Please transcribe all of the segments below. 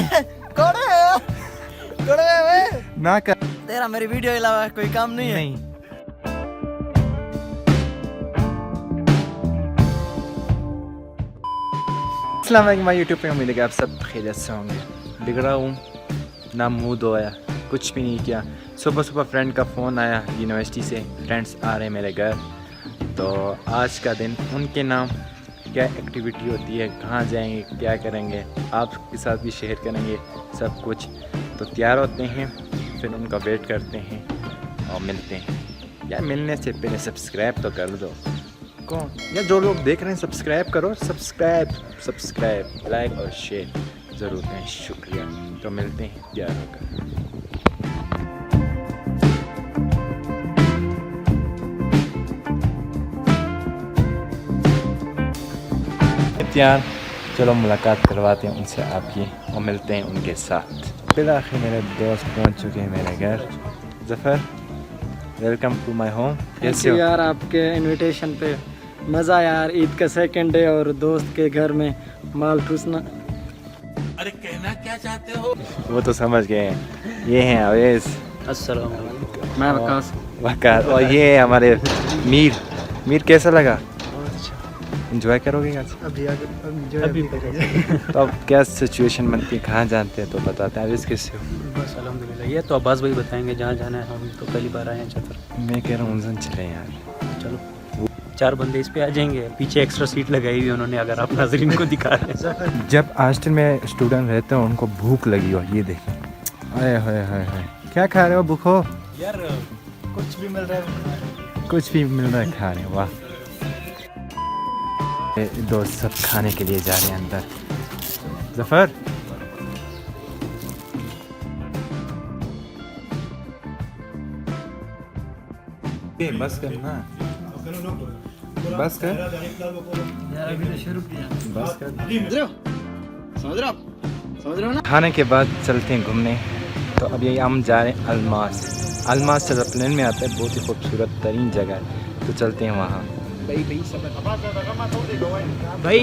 कौन है? कौन है? ना कर तेरा मेरी वीडियो के अलावा कोई काम नहीं है? नहीं। अस्सलाम वालेकुम माय यूट्यूब पे, उम्मीद है कि आप सब खैरियत से होंगे। दिख रहा हूँ ना मुँह धोया, कुछ भी नहीं किया। सुबह सुबह फ्रेंड का फ़ोन आया यूनिवर्सिटी से, फ्रेंड्स आ रहे हैं मेरे घर। तो आज का दिन उनके नाम क्या एक्टिविटी होती है, कहाँ जाएंगे, क्या करेंगे, आपके साथ भी शेयर करेंगे सब कुछ। तो तैयार होते हैं, फिर उनका वेट करते हैं और मिलते हैं। यार मिलने से पहले सब्सक्राइब तो कर दो। कौन या जो लोग देख रहे हैं सब्सक्राइब करो, सब्सक्राइब लाइक और शेयर ज़रूर करें, शुक्रिया। तो मिलते हैं तैयार होकर। तैयार, चलो मुलाकात करवाते हैं उनसे आपकी और मिलते हैं उनके साथ। फिर आखिर मेरे दोस्त पहुंच चुके हैं मेरे घर। Zafar, welcome to my home. कैसे हो यार? आपके इनविटेशन पे मज़ा यार, ईद का सेकंड डे और दोस्त के घर में माल ठूसना। अरे कहना क्या चाहते हो? वो तो समझ गए हैं। ये हैं अवेश, अस्सलाम वालेकुम। मैं वकास। और ये है हमारे मीर। कैसा लगा? एंजॉय करोगे आज? अभी तो अब क्या सिचुएशन बनती है, कहाँ जानते हैं तो बताते हैं। अवेश कैसे हो? बस अल्हम्दुलिल्लाह। ये तो अब्बास भाई बताएंगे जहाँ जाना है, हम तो पहली बार आए हैं चतर। मैं कह रहा हूँ उनसे चले यार। चलो 4 बंदे इस पे आ जाएंगे, पीछे एक्स्ट्रा सीट लगाई हुई उन्होंने, अगर आप नाज़रीन को दिखा रहे हैं। जब हॉस्टल में स्टूडेंट रहते हैं उनको भूख लगी हो, ये देखिए। अरे हाय क्या खा रहे हो? भूखो यार कुछ भी मिल रहा है। कुछ भी मिल रहा है, खा रहे हो। वाह, दोस्त सब खाने के लिए जा रहे हैं अंदर। ज़फ़र, बस कर ना, बस कर यार अभी तो शुरू किया। बस कर। समझ रहे हो ना? खाने के बाद चलते हैं घूमने। तो अभी हम जा रहे हैं अलमास से प्लेन में आता है, बहुत ही खूबसूरत तरीन जगह है। तो चलते हैं वहाँ। भाई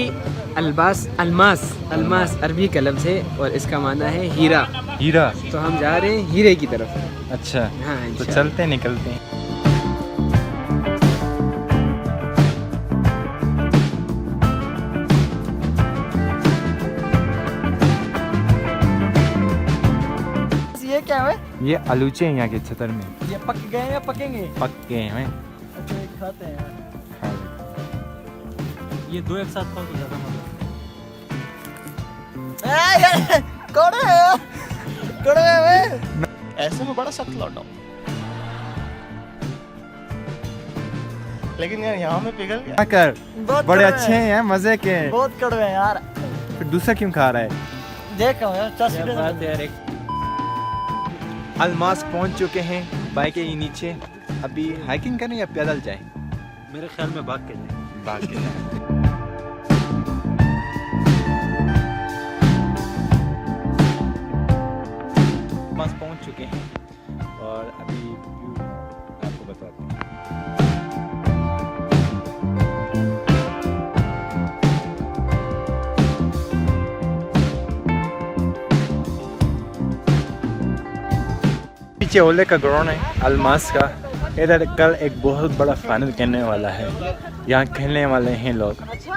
अलमास अरबी का लफ्ज़ है और इसका माना है हीरा। तो हम जा रहे हैं हीरे की तरफ। अच्छा, हाँ, तो इंशाल्लाह। चलते निकलते हैं। ये क्या है? ये आलूचे हैं यहाँ के छतर में, ये पक गए हैं या पकेंगे? पक्के हैं। अच्छा, ये खाते हैं यार। ये 2 एक साथ खाओ तो ज़्यादा मज़ा। कौन है? कौन है? ऐसे में बड़ा सख्त लौटा, लेकिन यार यहाँ में पिघल गया। क्या कर, बहुत बड़े कड़वे अच्छे हैं मजे के। बहुत कड़वे हैं यार। फिर दूसरा क्यों खा रहा है? देख रहा हूँ यार, क्या बात है यार। एक अलमास पहुंच चुके हैं, बाइक के नीचे। अभी हाइकिंग करें या पैदल जाएं? मेरे ख्याल में भाग के जाए। भाग के जाएं। अलमास पहुंच चुके हैं और अभी व्यू आपको बताते हैं। पीछे ओले का ग्राउंड है अलमास का। इधर कल एक बहुत बड़ा फाइनल खेलने वाला है, यहाँ खेलने वाले हैं लोग।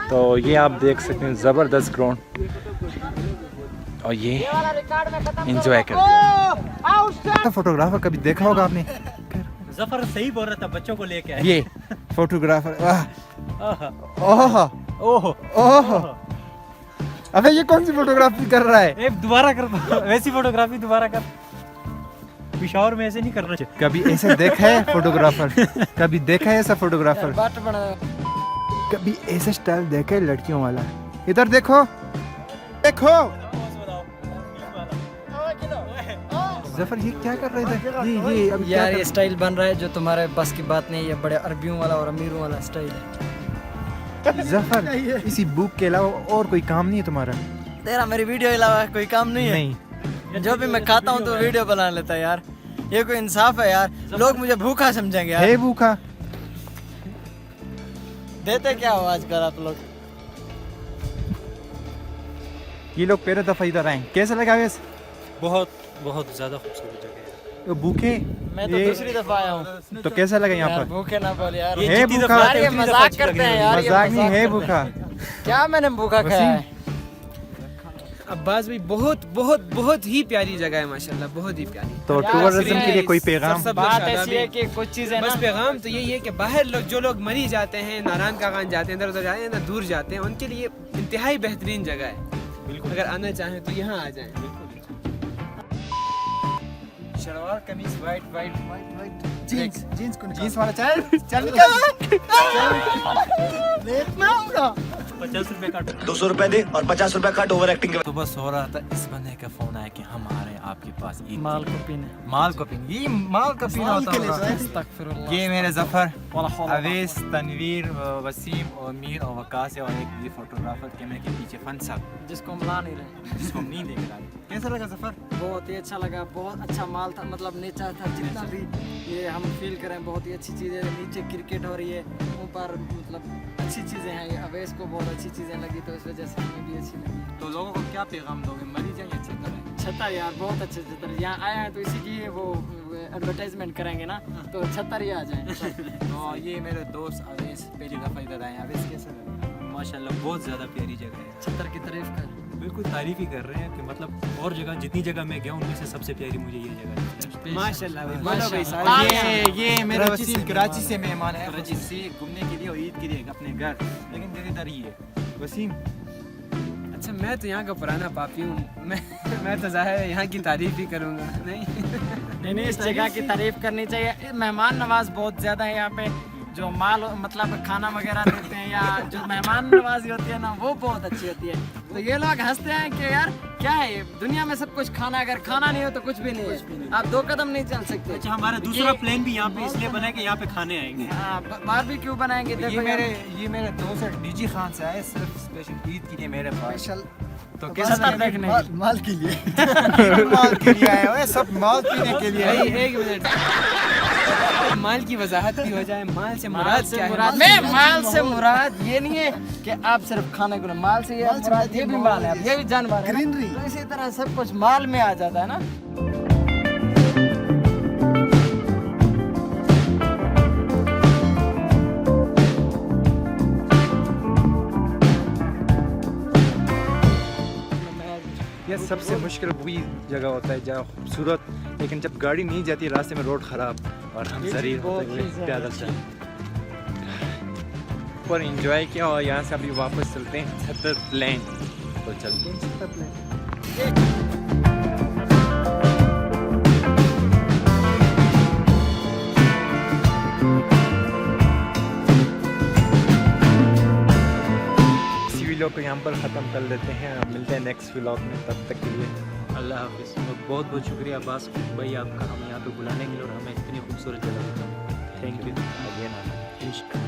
तो ये आप देख सकते हैं, ज़बरदस्त ग्राउंड। और ये एंजॉय करते हैं। फोटोग्राफर कभी देखा होगा आपने? ज़फ़र सही बोल रहा था, बच्चों को लेके आए। ये फोटोग्राफर, ओह अबे ये कौन सी फोटोग्राफी कर रहा है? दोबारा कर, वैसी फोटोग्राफी दोबारा कर। पिशावर में ऐसे नहीं करना चाहिए। कभी ऐसे देखा है फोटोग्राफर? कभी देखा है ऐसा फोटोग्राफर? बाट बना। कभी ऐसे स्टाइल देखा है लड़कियों वाला? इधर देखो देखो। ज़फ़र ये क्या कर रहे थे? ये अब क्या यार कर... ये स्टाइल बन रहा है जो तुम्हारे बस की बात नहीं है। ये बड़े अरबियों वाला और अमीरों वाला स्टाइल है। ज़फ़र इसी बुक के अलावा और कोई काम नहीं है तुम्हारा? तेरा मेरी वीडियो के अलावा कोई काम नहीं है? नहीं। जो भी मैं खाता हूँ तो वीडियो बना लेता है यार। ये कोई इंसाफ है यार? लोग मुझे भूखा समझेंगे यार। है भूखा? देते क्या हो आजकल आप लोग? ये लोग पहले दफ़ा इधर आए, कैसा लगा वैसे? बहुत बहुत ज़्यादा खूबसूरत जगह है। तो भूखे मैं तो ये- दूसरी दफा आया हूँ तो कैसा लगा यहाँ यार, पर? भूखे ना बोल यार ये है जितनी भूखा? दफा यार आते ये हैं, उतनी दफा मजाक अच्छी करते लगने हैं लगी। यार, ये मजाक नहीं है करते भूखा। हैं। क्या मैंने भूखा खाया वसीम? है? अब्बास भाई बहुत बहुत बहुत ही प्यारी जगह है माशाल्लाह, बहुत ही प्यारी। तो यार, टूरिज्म के लिए कोई सब- पैगाम? सब लोग बात शादाब ऐसी है हैं। कि कुछ चीजें बस ना पैगाम तो यही है कि बाहर लोग जो लोग मरी जाते हैं, नारायण कागान जाते हैं, इधर उधर जाते हैं ना, दूर जाते हैं, उनके लिए इंतहाई बेहतरीन जगह है। बिल्कुल अगर आना चाहें तो यहाँ आ जाएं। Shalwar kameez white white white white jeans वाला चल निकल 50 रुपए का 200 रुपए दे और 50 रुपए कट ओवर एक्टिंग के तो बस हो रहा था, इस बंदे का फोन आया कि हम आ रहे हैं आपके पास ईद माल को पीने माल को पीना, ये माल का पीना होता होगा। अस्तगफिरुल्लाह। ये मेरे जफर, वला हौला वला अवेश, तनवीर, वसीम और मीर और वकास है, और एक ये फोटोग्राफर कैमरे के पीछे फन साहब, जिसको हम ला नहीं रहे। जिसको हम नहीं देख रहा। कैसा लगा सफर? बहुत ही अच्छा लगा, बहुत अच्छा माल था, मतलब नेचर था जितना भी ये हम फील करें, बहुत ही अच्छी चीज़ें। नीचे क्रिकेट हो रही है, ऊपर मतलब अच्छी चीज़ें हैं। ये अवेश को बहुत अच्छी चीज़ें लगी तो इस वजह से हमें भी अच्छी लगी। तो लोगों को क्या पैगाम दोगे? मरी जाए या छतर है? छतर यार बहुत अच्छे छतर, यहाँ आए हैं तो इसी की वो एडवर्टाइजमेंट करेंगे ना, तो छतर ही आ जाए। तो ये मेरे दोस्त अवेश पहली दफ़ा इधर आए हैं। अवेश कैसा लगा? माशाल्लाह बहुत ज़्यादा प्यारी जगह है। छतर की तारीफ कर। बिल्कुल तारीफ ही कर रहे हैं कि मतलब और जगह जितनी जगह मैं गया उनमें से सबसे प्यारी मुझे ये जगह लगती है। माशाल्लाह भाई, बोलो भाई माशाल्लाह। सारे। ये मेरा वसीम कराची से मेहमान है, कराची से घूमने के लिए और ईद के लिए अपने घर, लेकिन मेरे इधर ही है। वसीम अच्छा मैं तो यहाँ का पुराना पापी हूँ, मैं तो जाहिर है यहाँ की तारीफ ही करूँगा। नहीं नहीं, इस जगह की तारीफ करनी चाहिए। मेहमान नवाज बहुत ज़्यादा है यहाँ पे, जो माल मतलब खाना वगैरह देते हैं या जो मेहमान नवाजी होती है ना, वो बहुत अच्छी होती है। तो ये लोग हंसते हैं कि यार क्या है ये दुनिया में सब कुछ खाना, अगर खाना नहीं हो तो कुछ भी नहीं है, आप 2 कदम नहीं चल सकते। अच्छा हमारा दूसरा प्लान भी यहाँ पे इसलिए बना है कि यहाँ पे खाने आएंगे। हाँ, बाहर भी क्यों बनाएंगे? देखो ये मेरे दोस्त डीजी खान से आए सिर्फ स्पेशल ईद के लिए मेरे पास। तो कैसा कैसा देखने माल के लिए माल के लिए आए हुए, सब माल पीने के लिए। भाई एक मिनट, माल की वजाहत भी हो जाए। माल से मुराद क्या है? मैं माल से मुराद ये नहीं है कि आप सिर्फ खाने को, माल से ये मुराद ये भी माल है, ये भी जानवर है, तो इसी तरह सब कुछ माल में आ जाता है ना। ये सबसे मुश्किल वही जगह होता है जहाँ खूबसूरत, लेकिन जब गाड़ी नहीं जाती रास्ते में, रोड ख़राब और हम शरीर होते हुए प्यादल चल पर इंजॉय किया। और यहाँ से अभी वापस चलते हैं छतर प्लेन, तो चलते हैं छतर प्लेन। इसी वीडियो को यहाँ पर ख़त्म कर लेते हैं, अब मिलते हैं नेक्स्ट व्लॉग में, तब तक के लिए अल्लाह हाफिज़। बहुत बहुत शुक्रिया अब्बास भाई आपका हमें यहाँ पे बुलाने के लिए और हमें इतनी खूबसूरत जगह। Thank you. अगेन।